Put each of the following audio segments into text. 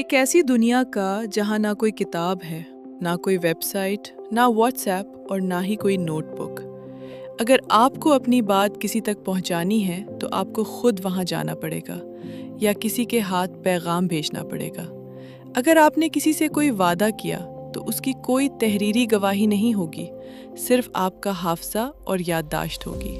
एक ऐसी दुनिया का जहाँ ना कोई किताब है, ना कोई वेबसाइट, ना व्हाट्सएप और ना ही कोई नोटबुक। अगर आपको अपनी बात किसी तक पहुँचानी है तो आपको खुद वहाँ जाना पड़ेगा या किसी के हाथ पैगाम भेजना पड़ेगा। अगर आपने किसी से कोई वादा किया तो उसकी कोई तहरीरी गवाही नहीं होगी, सिर्फ आपका हाफजा और याददाश्त होगी।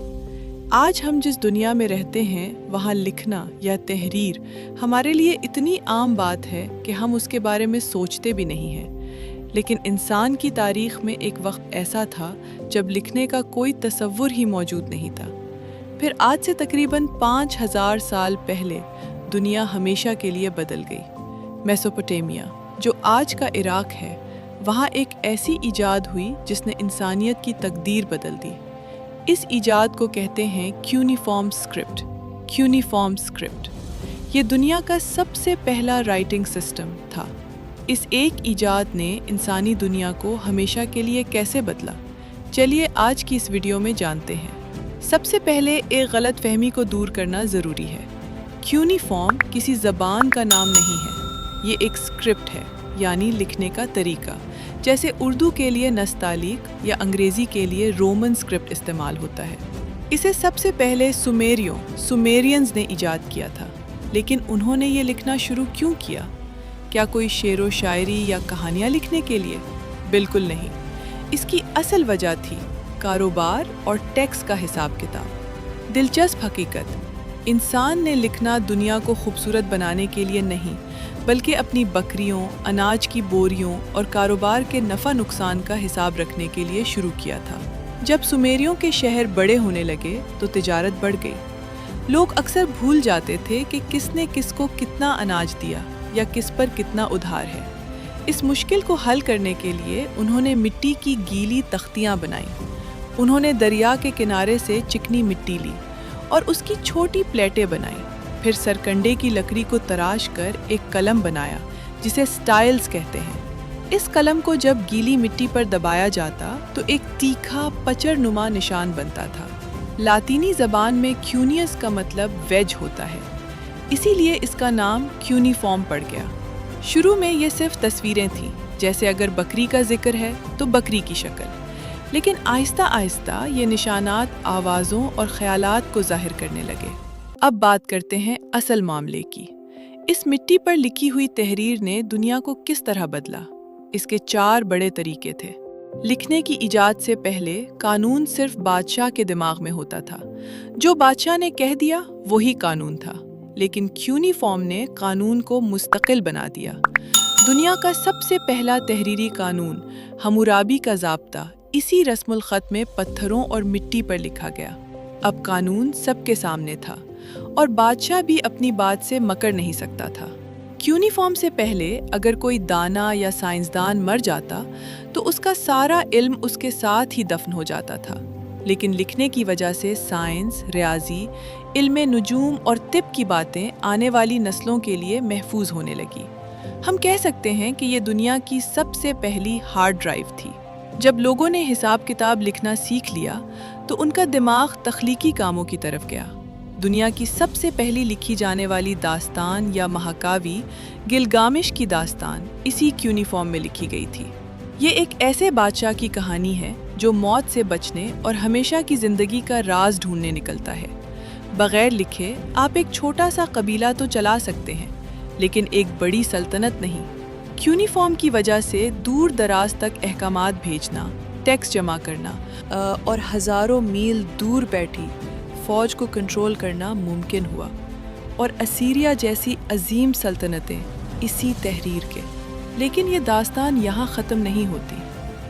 आज हम जिस दुनिया में रहते हैं वहाँ लिखना या तहरीर हमारे लिए इतनी आम बात है कि हम उसके बारे में सोचते भी नहीं हैं। लेकिन इंसान की तारीख में एक वक्त ऐसा था जब लिखने का कोई तसव्वुर ही मौजूद नहीं था। फिर आज से तकरीबन 5000 साल पहले दुनिया हमेशा के लिए बदल गई। मेसोपोटामिया, जो आज का इराक है, वहाँ एक ऐसी इजाद हुई जिसने इंसानियत की तकदीर बदल दी। इस इजाद को कहते हैं क्यूनिफॉर्म स्क्रिप्ट। क्यूनिफॉर्म स्क्रिप्ट ये दुनिया का सबसे पहला राइटिंग सिस्टम था। इस एक इजाद ने इंसानी दुनिया को हमेशा के लिए कैसे बदला, चलिए आज की इस वीडियो में जानते हैं। सबसे पहले एक गलत फहमी को दूर करना ज़रूरी है। क्यूनिफॉर्म किसी ज़बान का नाम नहीं है, ये एक स्क्रिप्ट है, यानी लिखने का तरीका। जैसे उर्दू के लिए नस्तालीक या अंग्रेज़ी के लिए रोमन स्क्रिप्ट इस्तेमाल होता है। इसे सबसे पहले सुमेरियंस ने इजाद किया था। लेकिन उन्होंने ये लिखना शुरू क्यों किया? क्या कोई शेरो शायरी या कहानियाँ लिखने के लिए? बिल्कुल नहीं। इसकी असल वजह थी कारोबार और टैक्स का हिसाब किताब। दिलचस्प हकीकत, इंसान ने लिखना दुनिया को खूबसूरत बनाने के लिए नहीं, बल्कि अपनी बकरियों, अनाज की बोरियों और कारोबार के नफ़ा नुकसान का हिसाब रखने के लिए शुरू किया था। जब सुमेरियों के शहर बड़े होने लगे तो तिजारत बढ़ गई। लोग अक्सर भूल जाते थे कि किसने किसको कितना अनाज दिया या किस पर कितना उधार है। इस मुश्किल को हल करने के लिए उन्होंने मिट्टी की गीली तख्तियाँ बनाईं। उन्होंने दरिया के किनारे से चिकनी मिट्टी ली और उसकी छोटी प्लेटें बनाईं। फिर सरकंडे की लकड़ी को तराश कर एक कलम बनाया जिसे स्टाइल्स कहते हैं। इस कलम को जब गीली मिट्टी पर दबाया जाता तो एक तीखा पचरनुमा निशान बनता था। लातीनी ज़बान में क्यूनियस का मतलब वेज होता है, इसीलिए इसका नाम क्यूनिफॉर्म पड़ गया। शुरू में ये सिर्फ तस्वीरें थीं, जैसे अगर बकरी का जिक्र है तो बकरी की शक्ल। लेकिन आहिस्ता आहिस्ता ये निशानात आवाज़ों और ख्यालात को जाहिर करने लगे। अब बात करते हैं असल मामले की। इस मिट्टी पर लिखी हुई तहरीर ने दुनिया को किस तरह बदला? इसके 4 बड़े तरीके थे। लिखने की इजाद से पहले कानून सिर्फ बादशाह के दिमाग में होता था। जो बादशाह ने कह दिया वही कानून था। लेकिन क्यूनिफॉर्म ने कानून को मुस्तकिल बना दिया। दुनिया का सबसे पहला तहरीरी कानून, हम्मुराबी का ज़ाब्ता, इसी रस्मुल ख़त में पत्थरों और मिट्टी पर लिखा गया। अब कानून सबके सामने था और बादशाह भी अपनी बात से मकर नहीं सकता था। क्यूनिफॉर्म से पहले अगर कोई दाना या साइंसदान मर जाता तो उसका सारा इल्म उसके साथ ही दफन हो जाता था। लेकिन लिखने की वजह से साइंस, रियाजी, इल्मे नुजूम और तिब की बातें आने वाली नस्लों के लिए महफूज होने लगी। हम कह सकते हैं कि ये दुनिया की सबसे पहली हार्ड ड्राइव थी। जब लोगों ने हिसाब किताब लिखना सीख लिया तो उनका दिमाग तख्लीकी कामों की तरफ गया। दुनिया की सबसे पहली लिखी जाने वाली दास्तान या महाकावी गिलगामेश की दास्तान इसी क्यूनिफॉर्म में लिखी गई थी। ये एक ऐसे बादशाह की कहानी है जो मौत से बचने और हमेशा की ज़िंदगी का राज ढूंढने निकलता है। बगैर लिखे आप एक छोटा सा कबीला तो चला सकते हैं, लेकिन एक बड़ी सल्तनत नहीं। क्यूनिफॉर्म की वजह से दूर दराज तक अहकामात भेजना, टैक्स जमा करना और हज़ारों मील दूर बैठी फ़ौज को कंट्रोल करना मुमकिन हुआ। और असीरिया जैसी अजीम सल्तनतें इसी तहरीर के। लेकिन ये दास्तान यहाँ ख़त्म नहीं होती।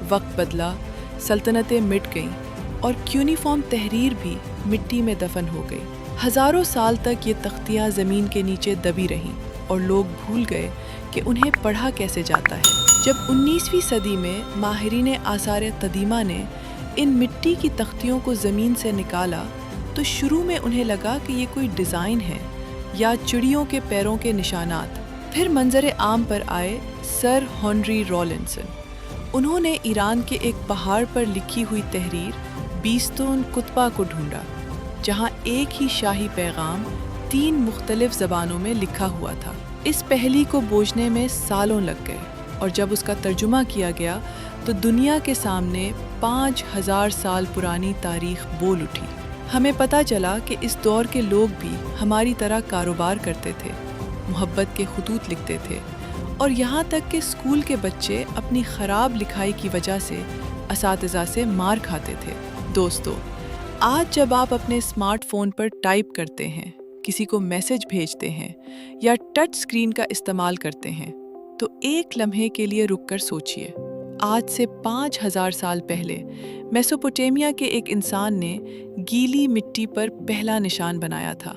वक्त बदला, सल्तनतें मिट गईं और क्यूनिफॉर्म तहरीर भी मिट्टी में दफन हो गई। हज़ारों साल तक ये तख्तियाँ ज़मीन के नीचे दबी रहीं और लोग भूल गए कि उन्हें पढ़ा कैसे जाता है। जब 19वीं सदी में माहिरीन आसार कदीमा ने इन मिट्टी की तख्तियों को ज़मीन से निकाला तो शुरू में उन्हें लगा कि ये कोई डिज़ाइन है या चिड़ियों के पैरों के निशानात। फिर मंजर आम पर आए सर हेनरी रॉलिंसन। उन्होंने ईरान के एक पहाड़ पर लिखी हुई तहरीर बीस्तोन कुतबा को ढूंढा, जहाँ एक ही शाही पैगाम 3 मुख्तलिफ ज़बानों में लिखा हुआ था। इस पहेली को बूझने में सालों लग गए और जब उसका तर्जुमा किया गया तो दुनिया के सामने 5000 साल पुरानी तारीख बोल उठी। हमें पता चला कि इस दौर के लोग भी हमारी तरह कारोबार करते थे, मोहब्बत के खुतूत लिखते थे और यहाँ तक कि स्कूल के बच्चे अपनी ख़राब लिखाई की वजह से असातिज़ा से मार खाते थे। दोस्तों, आज जब आप अपने स्मार्टफोन पर टाइप करते हैं, किसी को मैसेज भेजते हैं या टच स्क्रीन का इस्तेमाल करते हैं, तो एक लम्हे के लिए रुककर सोचिए। आज से 5000 साल पहले मेसोपोटामिया के एक इंसान ने गीली मिट्टी पर पहला निशान बनाया था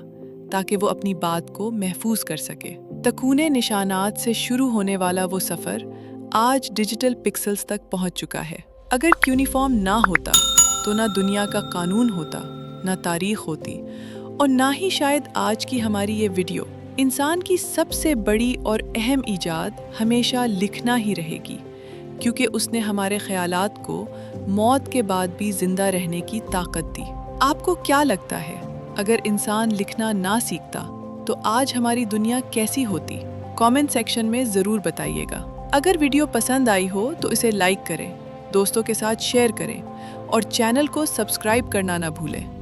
ताकि वो अपनी बात को महफूज कर सके। तकूने निशानात से शुरू होने वाला वो सफ़र आज डिजिटल पिक्सेल्स तक पहुंच चुका है। अगर यूनिफॉर्म ना होता तो ना दुनिया का कानून होता, ना तारीख होती और ना ही शायद आज की हमारी ये वीडियो। इंसान की सबसे बड़ी और अहम ईजाद हमेशा लिखना ही रहेगी, क्योंकि उसने हमारे ख्यालात को मौत के बाद भी जिंदा रहने की ताकत दी। आपको क्या लगता है, अगर इंसान लिखना ना सीखता तो आज हमारी दुनिया कैसी होती? कमेंट सेक्शन में ज़रूर बताइएगा। अगर वीडियो पसंद आई हो तो इसे लाइक करें, दोस्तों के साथ शेयर करें और चैनल को सब्सक्राइब करना ना भूलें।